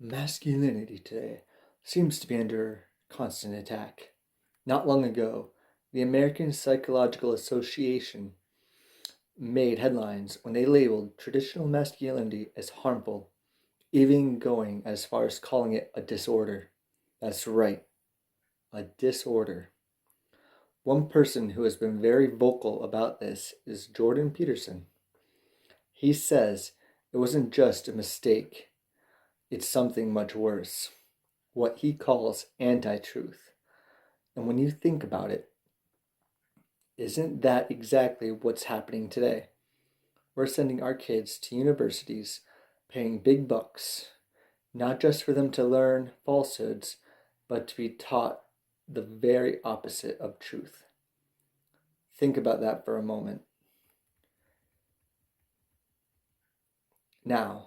Masculinity today seems to be under constant attack. Not long ago, the American Psychological Association made headlines when they labeled traditional masculinity as harmful, even going as far as calling it a disorder. That's right, a disorder. One person who has been very vocal about this is Jordan Peterson. He says it wasn't just a mistake, it's something much worse, what he calls anti-truth. And when you think about it, isn't that exactly what's happening today? We're sending our kids to universities, paying big bucks, not just for them to learn falsehoods, but to be taught the very opposite of truth. Think about that for a moment. Now,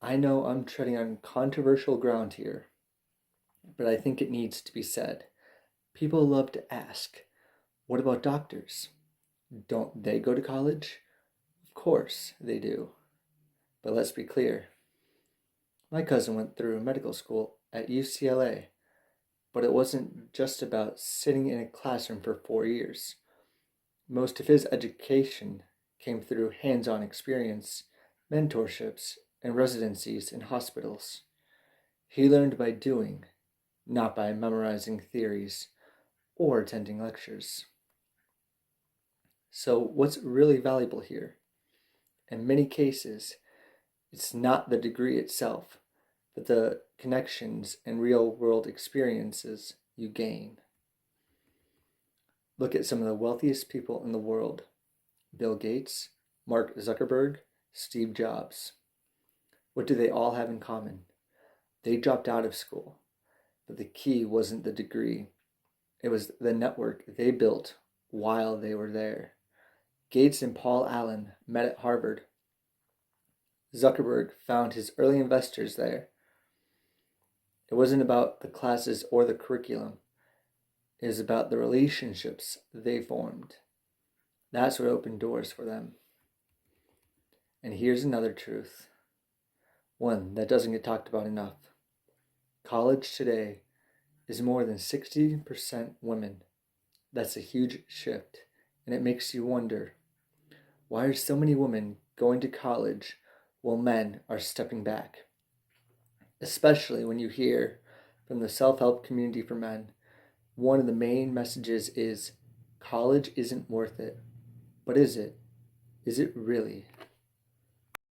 I know I'm treading on controversial ground here, but I think it needs to be said. People love to ask, what about doctors? Don't they go to college? Of course they do. But let's be clear. My cousin went through medical school at UCLA, but it wasn't just about sitting in a classroom for 4 years. Most of his education came through hands-on experience, mentorships, and residencies in hospitals. He learned by doing, not by memorizing theories or attending lectures. So, what's really valuable here? In many cases, it's not the degree itself, but the connections and real world experiences you gain. Look at some of the wealthiest people in the world: Bill Gates, Mark Zuckerberg, Steve Jobs. What do they all have in common? They dropped out of school, but the key wasn't the degree, it was the network they built while they were there. Gates and Paul Allen met at Harvard. Zuckerberg found his early investors there. It wasn't about the classes or the curriculum. It was about the relationships they formed. That's what opened doors for them. And here's another truth, one that doesn't get talked about enough. College today is more than 60% women. That's a huge shift, and it makes you wonder, why are so many women going to college while men are stepping back? Especially when you hear from the self-help community for men, one of the main messages is college isn't worth it. But is it? Is it really?